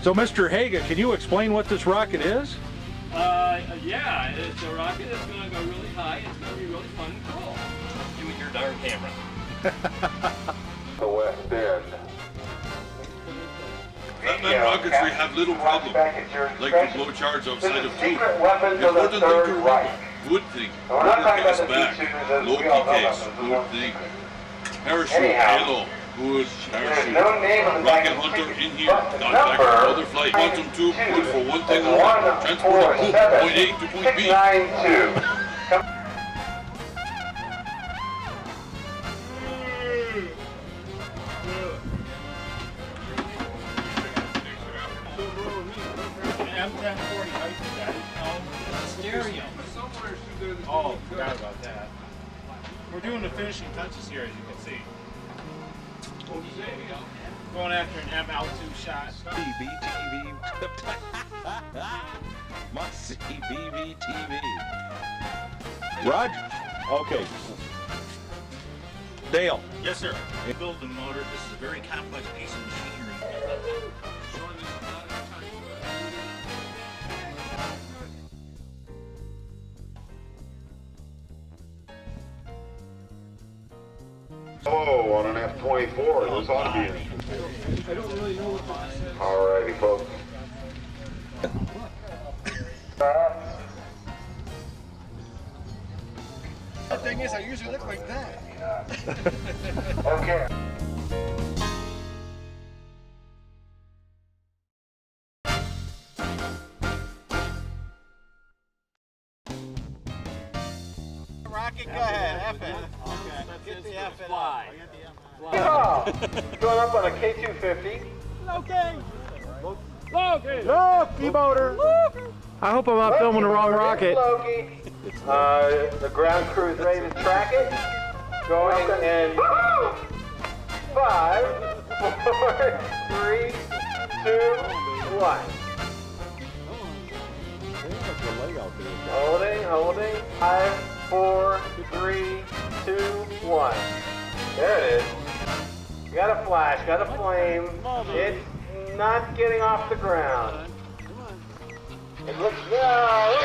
So, Mr. Haga, can you explain what this rocket is? Yeah, it's a rocket that's going to go really high. It's going to be really fun and cool. Do with your darn camera. The West End. Batman rockets, we have little problem, like to blow charge outside of tube. Important thing to remember, good thing, gas back, low PKs, good thing. Parachute, halo, good parachute. Rocket Hunter in here, got back for another flight. Quantum tube, good for one thing only, transport a poop, point A to point B. Stereo. Oh, forgot about that. We're doing the finishing touches here, as you can see. Going after an M-L2 shot. CBTV. My CBV TV. Roger. Okay. Dale. Yes, sir. Build the motor. This is a very complex piece of machinery. Oh, on an F-24, this ought to be interesting. I don't really know what this is. Alrighty, folks. The thing is, I usually look like that. Okay. Rocket, go ahead, F it. Okay. Get the F it fly. Going up on a K250. Okay. Loki motor. I hope I'm not filming the wrong rocket. Loki. The ground crew is ready to track it. Going in 5, 4, 3, 2, 1. Holding. 5, 4, 3, 2, 1. There it is. Got a flash, got a flame. It's not getting off the ground. It looks out.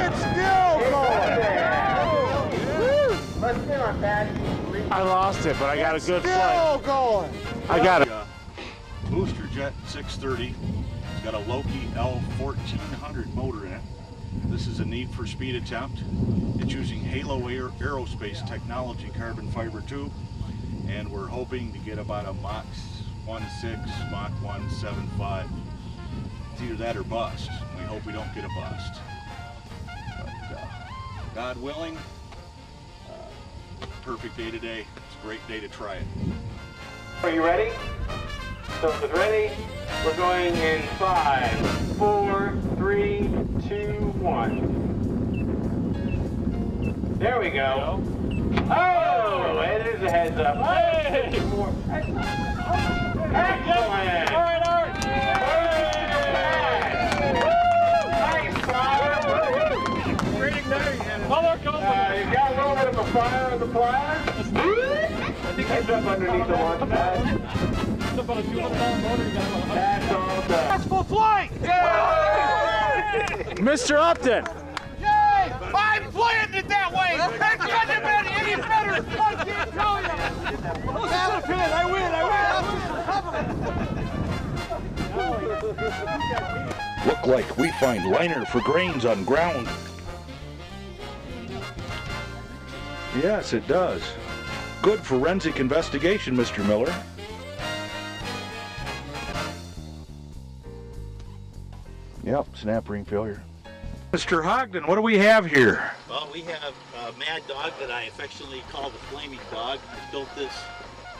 It's still going. Must be on bad. I lost it, but I got a good Still flight. going. I got it. Booster Jet 630. It's got a Loki L1400 motor in it. This is a need for speed attempt. It's using Halo Aerospace technology carbon fiber tube, and we're hoping to get about a Mach 1.6, Mach 1.75. It's either that or bust. We hope we don't get a bust. But God willing, perfect day today. It's a great day to try it. Are you ready? So if it's ready, we're going in 5, 4, 3, 2, 1. There we go. Oh, and there's a heads up. Hey! Excellent! All right, Art! Nice, Bob! Great igniter you had. Color company. You got a little bit of a fire on the playa. I think heads up underneath the launch pad. About a $200 motor, you got That's all done. successful flight! Mr. Upton. Yay! I planned it that way! It couldn't have been any better! I can't tell you! That's a pin! I win! Look like we find liner for grains on ground. Yes, it does. Good forensic investigation, Mr. Miller. Yep, snap ring failure. Mr. Ogden, what do we have here? Well, we have a Mad Dog that I affectionately call the Flaming Dog. I built this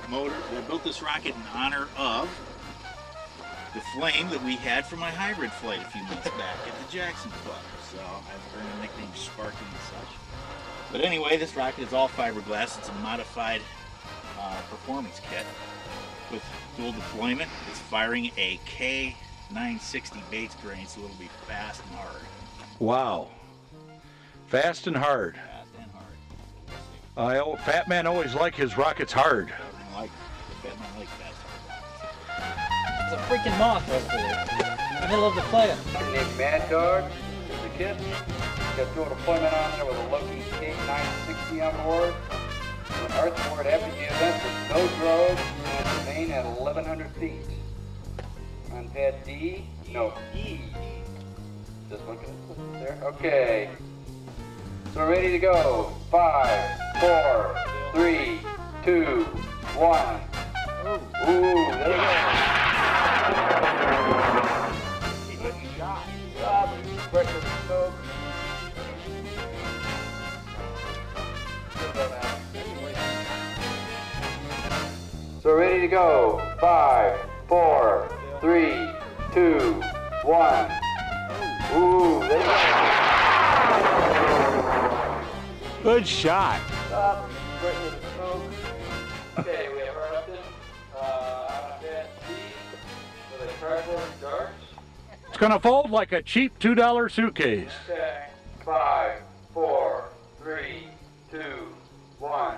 motor, I built this rocket in honor of the flame that we had for my hybrid flight a few months back at the Jackson Club. So I've earned the nickname Sparky and such. But anyway, this rocket is all fiberglass. It's a modified performance kit with dual deployment. It's firing a K960 Bates grain, so it'll be fast and hard. Wow. Fast and hard. Fast and hard. We'll see. Fat man always like his rockets hard. Like the Batman like that. It's a freaking moth right there. In the middle of the playa. Named Mad Dog. The kid. Got through a deployment on there with a Loki K960 on board. An Art board after the event with no drogues and remain at 1,100 feet. On pad D, no, E. Just looking there. Okay. So we're ready to go. 5, 4, 3, 2, 1. Ooh, there we go. Good shot. Pressure the smoke. So we're ready to go. 5, 4, 3, 2, 1. Ooh, there you go. Good shot. Stop. Pressure the smoke. Okay, we have Art Upton on pad C with a cardboard dart. It's gonna fold like a cheap $2 suitcase. Okay. 5, 4, 3, 2, 1.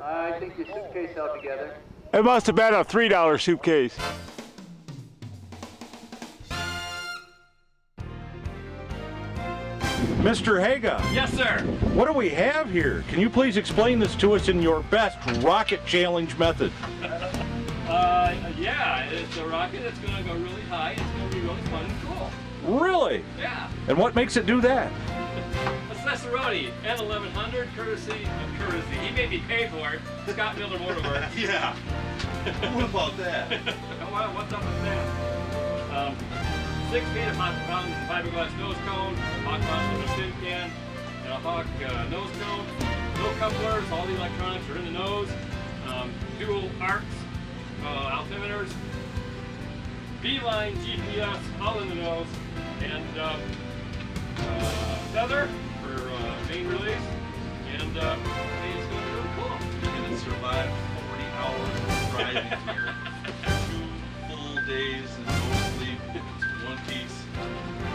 I think your suitcase held together. It must have been a $3 suitcase. Mr. Haga, Yes, sir. what do we have here? Can you please explain this to us in your best rocket challenge method? Yeah, it's a rocket that's going to go really high. It's going to be really fun and cool. Really? Yeah. And what makes it do that? A Cesaroni N1100, courtesy. He made me pay for it. Scott Miller Motorworks. Yeah. What about that? Well, what's up with that? 6 feet of pound fiberglass nose cone, Hawk mounted in a tin can, and a Hawk nose cone. No couplers, all the electronics are in the nose. Dual arcs, altimeters, B-line GPS, all in the nose, and feather for main release, and it's going to be really cool. And it survived 40 hours of driving here. 2 full days and no sleep. One piece.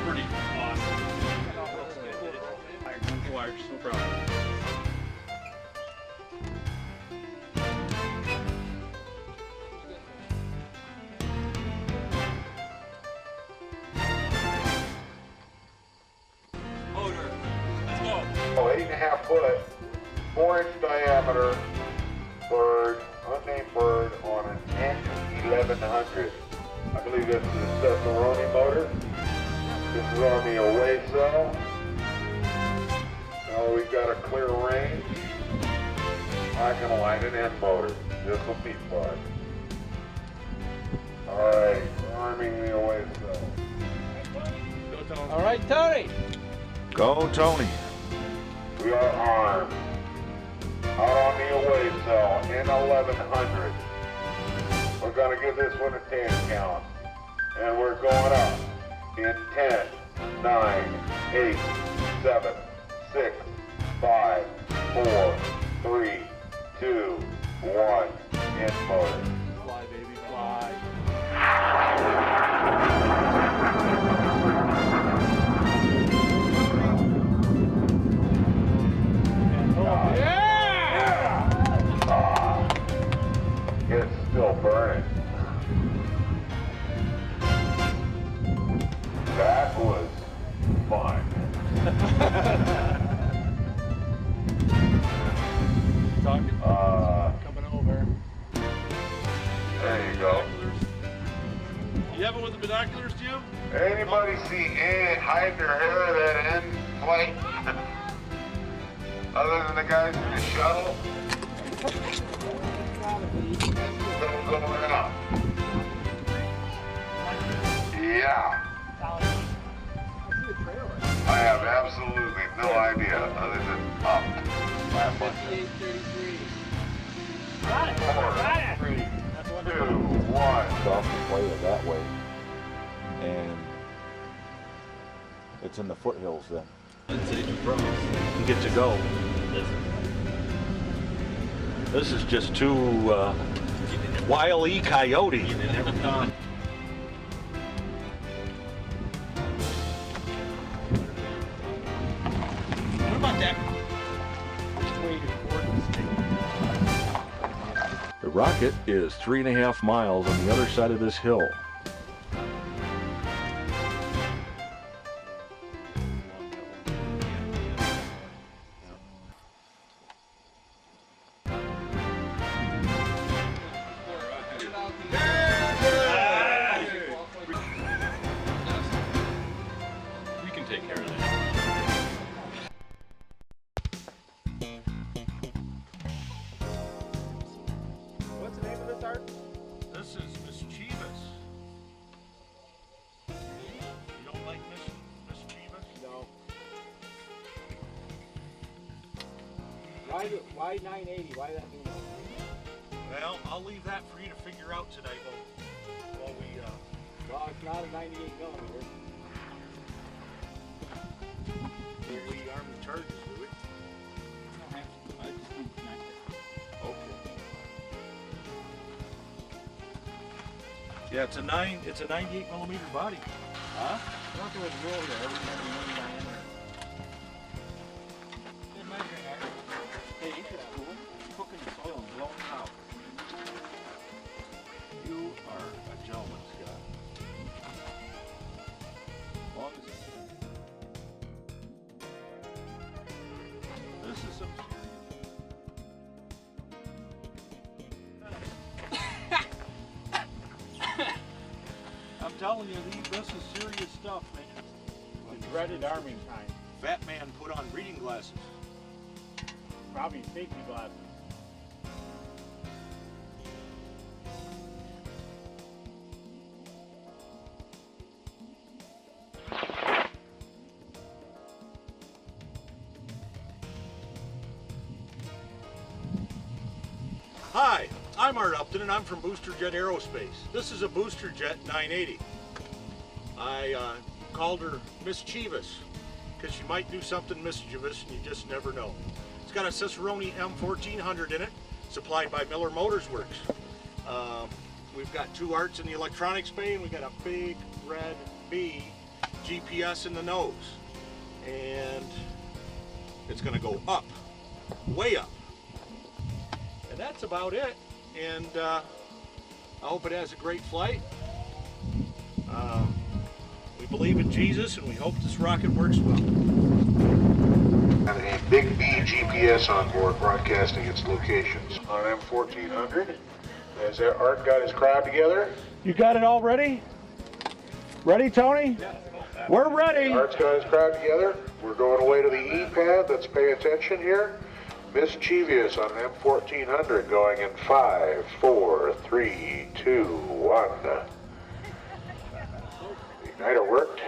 Pretty awesome. Wires, no problem. Motor. Let's go. 8.5 foot, 4-inch diameter bird, unnamed bird on an N1100. I believe this is a Cesaroni motor. This is on the away cell. Now we've got a clear range. I can align an end motor. This will be fun. Alright, arming the away cell. All right, Tony. Go, Tony. We are armed. Out on the away cell, N1100. We're going to give this one a 10 count. And we're going up in 10, 9, 8, 7, 6, 5, 4, 3, 2, 1. End motor. Fly, baby, fly. It's still burning. That was fun. Coming over. There you go. You have it with the binoculars, Jim? Anybody see Ant hide their hair at that end flight? Other than the guys in the shuttle? Still going up. Yeah. I have absolutely no idea other than up. 5833. Got it. 4, 3, 2, 1. Off the playa that way. And it's in the foothills then. You get to go. This is just too Wile E. Coyote. rocket is 3.5 miles on the other side of this hill. We can take care of that. What's the name of this, Art? This is Miss Chievous. You don't like Miss Chievous? No. Why 980? Why that new one? Well, I'll leave that for you to figure out today while we Well, it's not a 98 millimeter. arm the charges, do we? Okay. Yeah, it's a 98 millimeter body. Huh? I thought there was roll there. Every diameter. Hey, ain't this cool? Cooking the soil and blowing it out. You are a gentleman, Scott. As long as it's This is some I'm telling you, this is serious stuff, man. the dreaded army kind. Fat man put on reading glasses. Probably safety glasses. Hi, I'm Art Upton and I'm from BoosterVision Aerospace. This is a BoosterVision 980. I called her Miss Chievous because she might do something mischievous and you just never know. It's got a Cicerone M1400 in it, supplied by Miller Motors Works. We've got two Arts in the electronics bay and we got a big red B GPS in the nose. And it's gonna go up, way up. And that's about it. And I hope it has a great flight. We believe in Jesus and we hope this rocket works well. And a big B GPS on board broadcasting its locations. On M1400, has Art got his crowd together? You got it all ready? Ready, Tony? We're ready. Art's got his crowd together. We're going away to the E-pad. Let's pay attention here. Miss Chievous on an M1400 going in 5, 4, 3, 2, 1. The igniter worked.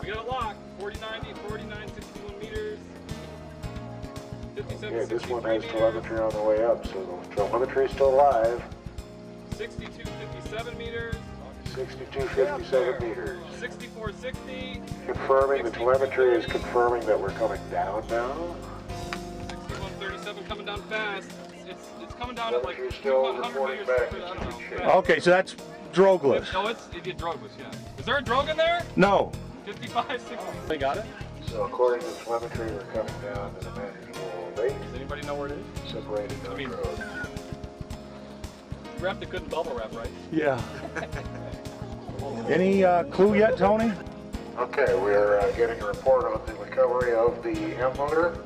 We got a lock. 4090, 4961 meters. 57, Okay, this one 63 has meters. telemetry on the way up, so the telemetry is still live. 6257 meters. 6257 meters. 6460. Confirming the telemetry is confirming that we're coming down now. 6137 coming down fast. It's coming down at like Telemetry still 200 reporting meters back. per, I don't know. Okay. fast. Okay, so that's drogless. Oh, it did drogless, yeah. Is there a drog in there? No. 55, 60. They got it? So according to the telemetry, we're coming down to the manageable rate, Does anybody know where it is? separated down the road. You wrapped it good in bubble wrap, right? Yeah. Any clue yet, Tony? Okay, we're getting a report on the recovery of the M motor.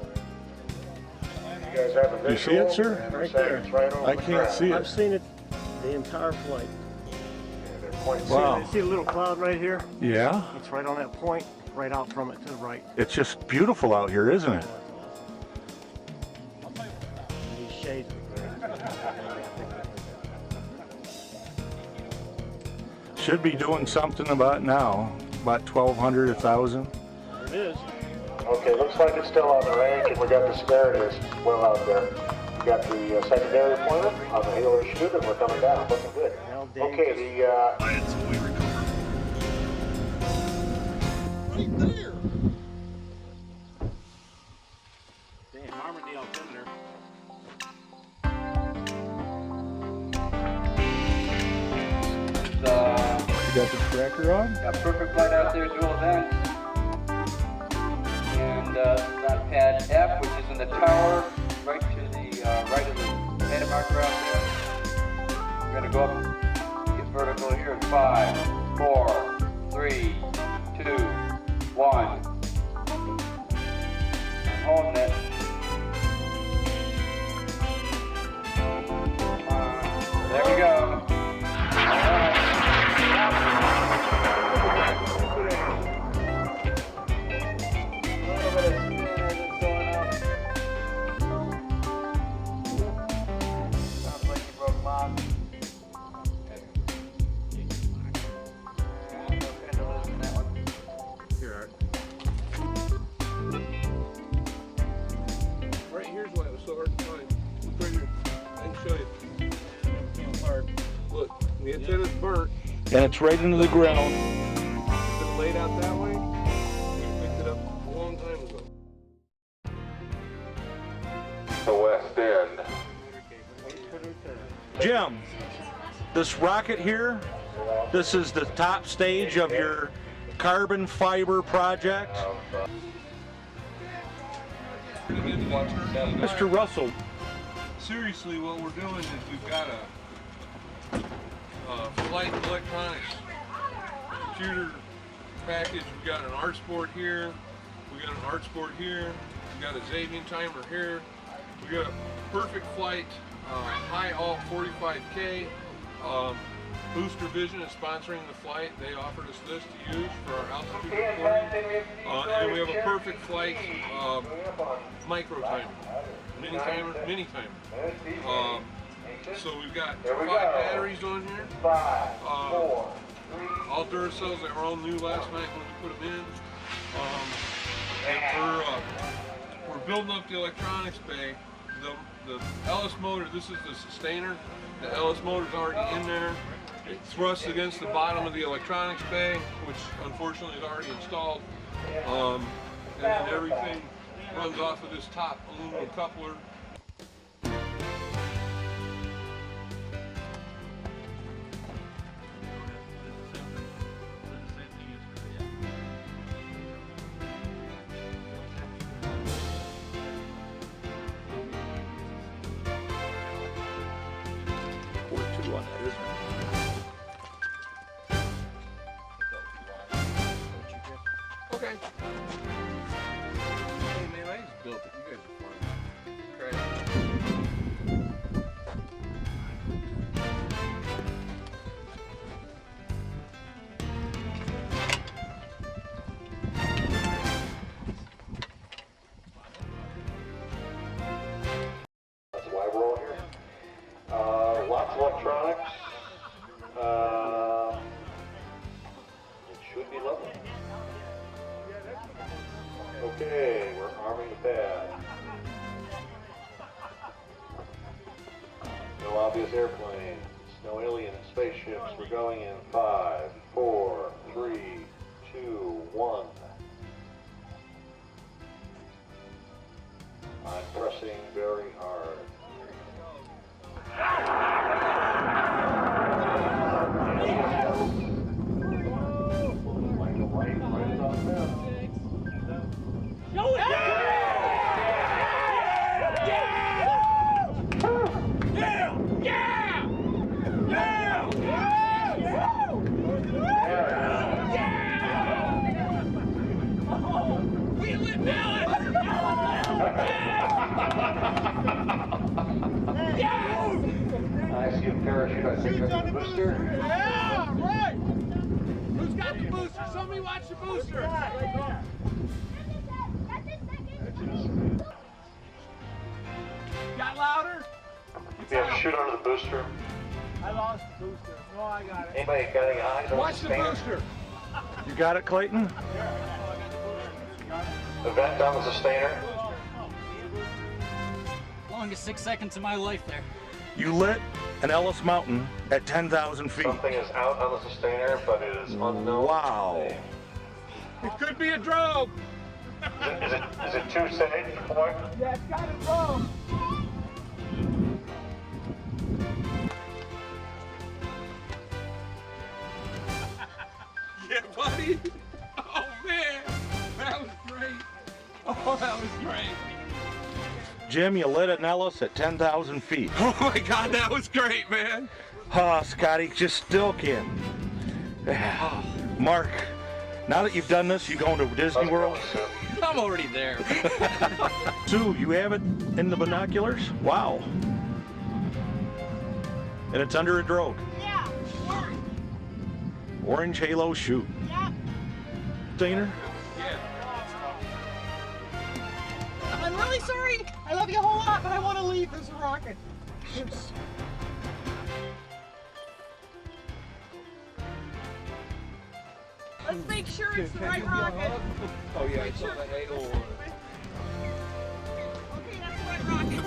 You guys have a visual? You see it, sir? And they're Right saying there. it's right over I the can't ground. see I've it. seen it the entire flight. Yeah, they're pointing Wow. See the little cloud right here? Yeah. It's right on that point, right out from it to the right. It's just beautiful out here, isn't it? These shades are great. Should be doing something about now. About 1,200, 1,000. There it is. Okay, looks like it's still on the range, and we got the spares well out there. We got the secondary deployment on the halo chute, and we're coming down. Looking good. Now, Dave, Okay, the Until we recover. Right there. Damn, Armadale Thunder. tracker on. Got perfect flight out there, dual vents. And got pad F, which is in the tower, right to the right of the data marker out there. We're gonna go up, get vertical here in 5, 4, 3, 2, 1. I'm holding it. There we go. Right here's why it was so hard to find. Look right here. I can show you. Look, the antenna's burnt. And it's right into the ground. If it laid out that way, we picked it up a long time ago. The west end. Jim, this rocket here, this is the top stage of your carbon fiber project. Mr. Russell. Seriously, what we're doing is we've got a flight electronics computer package. We've got an art sport here. We got an art sport here. We got a Xavier timer here. We got a perfect flight high alt 45K. BoosterVision is sponsoring the flight. They offered us this to use for our altitude recording. And we have a perfect flight micro timer, mini timer. So we've got 5 batteries on here. All Duracells that were all new last night when we put them in. And we're building up the electronics bay. The Ellis motor, this is the sustainer. The Ellis motor's already in there. It thrusts against the bottom of the electronics bay, which unfortunately is already installed. And then everything runs off of this top aluminum coupler. Okay. Hey man, I just built it. You guys are fun. Crazy. That's why we're all here. Lots of electronics. It should be lovely. Okay, we're arming the pad. No obvious airplanes, no alien spaceships. We're going in 5, 4, 3, 2, 1. I'm pressing very hard. I see a parachute. I think that's the booster. Yeah, right. Who's got the booster? Somebody watch the booster. Got louder? Yeah, shoot under the booster. I lost the booster. No, I got it. Anybody got any eyes on Watch the booster. You got it, Clayton? the vent on the sustainer? Longest 6 seconds of my life there. You lit an Ellis Mountain at 10,000 feet. Something is out on the sustainer, but it is unknown. Wow. It could be a drone. Is it too safe to point? Yeah, it's got a drone. buddy. Oh, man. That was great. Oh, that was great. Jim, you lit an Ellis at 10,000 feet. Oh, my God, that was great, man. Oh, Scotty, just still can't. Mark, now that you've done this, you going to Disney World? I'm already there. Sue, you have it in the binoculars? Wow. And it's under a drogue. Yeah. Orange halo shoot. Yeah. Stainer? I'm really sorry. I love you a whole lot, but I want to leave this rocket. Let's make sure it's the right rocket. Oh, yeah, I saw the halo on it. Okay, that's the right rocket.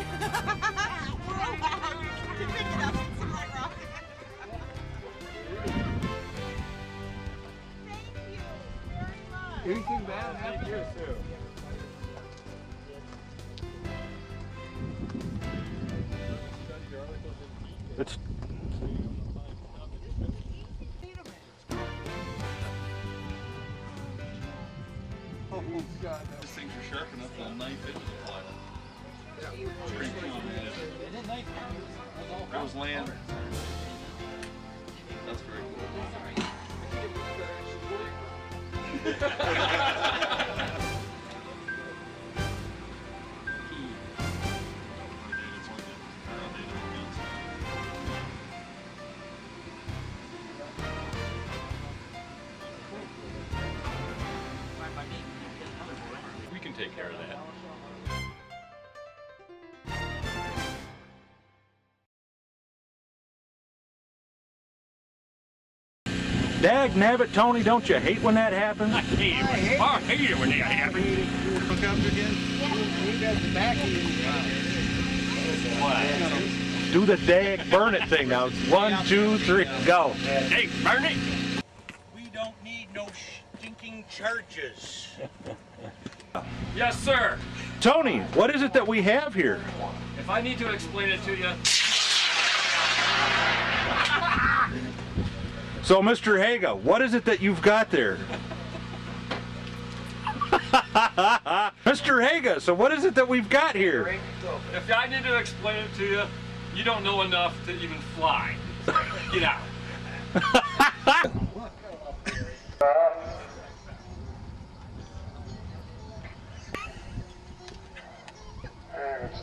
We're all loud. Pick it up. It's the right rocket. Thank you very much. Anything bad happened here, Sue? It's Oh, God. These things are sharp enough that a knife into the playa. That was land. That's very We can take care of that. Dag nabbit, Tony, don't you hate when that happens? I hate it when that happens. Do the dag burn it thing now. 1, 2, 3, go. Hey, burn it. We don't need no stinking charges. Yes, sir. Tony, what is it that we have here? If I need to explain it to you, So, Mr. Haga, what is it that you've got there? Mr. Haga, so what is it that we've got here? if I need to explain it to you, you don't know enough to even fly. Get out.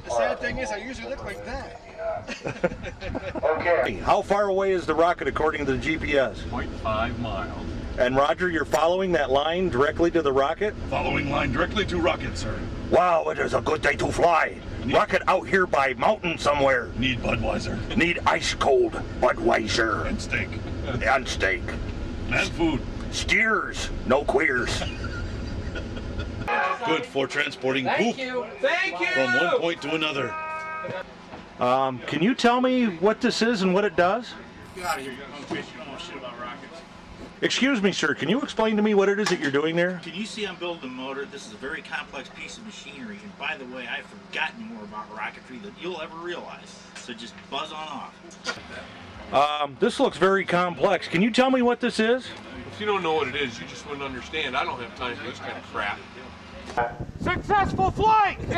The sad thing is, I usually look like that. Okay. How far away is the rocket according to the GPS? 0.5 miles. And Roger, you're following that line directly to the rocket? Following line directly to rocket, sir. Wow, it is a good day to fly. Rocket out here by mountain somewhere. Need Budweiser. Need ice cold Budweiser. And steak. And steak. And food. Steers, no queers. Good for transporting Thank poop you. Thank you! from one point to another. Can you tell me what this is and what it does? Get out of here, you don't know shit about rockets. Excuse me, sir, can you explain to me what it is that you're doing there? Can you see I'm building the motor? This is a very complex piece of machinery. And by the way, I've forgotten more about rocketry than you'll ever realize. So just buzz on off. This looks very complex. Can you tell me what this is? If you don't know what it is, you just wouldn't understand. I don't have time for this kind of crap. Successful flight! Yay!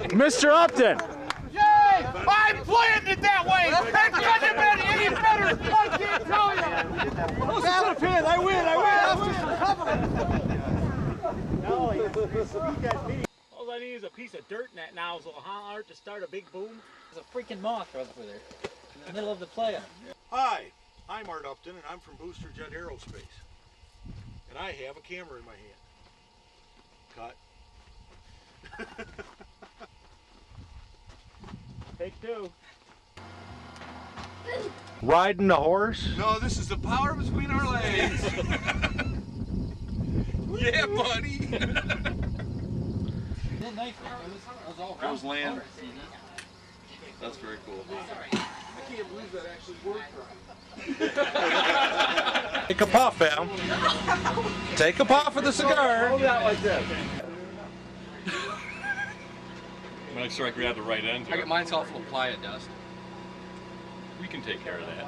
Mr. Upton! Yay! I planned it that way! It couldn't have been any better! I can't tell you! That's a pin! I win! All I need is a piece of dirt in that nozzle, huh, Art, to start a big boom? There's a freaking moth right over there. In the middle of the playa. Hi, I'm Art Upton, and I'm from BoosterVision Aerospace. And I have a camera in my hand. Cut. Take two. Riding a horse? No, this is the power between our legs. Yeah, buddy. That was land. That's very cool. I can't believe that actually worked right. Take a puff, Em. Take a puff of the cigar. Hold that like this. Make sure I grab the right end here. Mine's all full of playa dust. We can take care of that.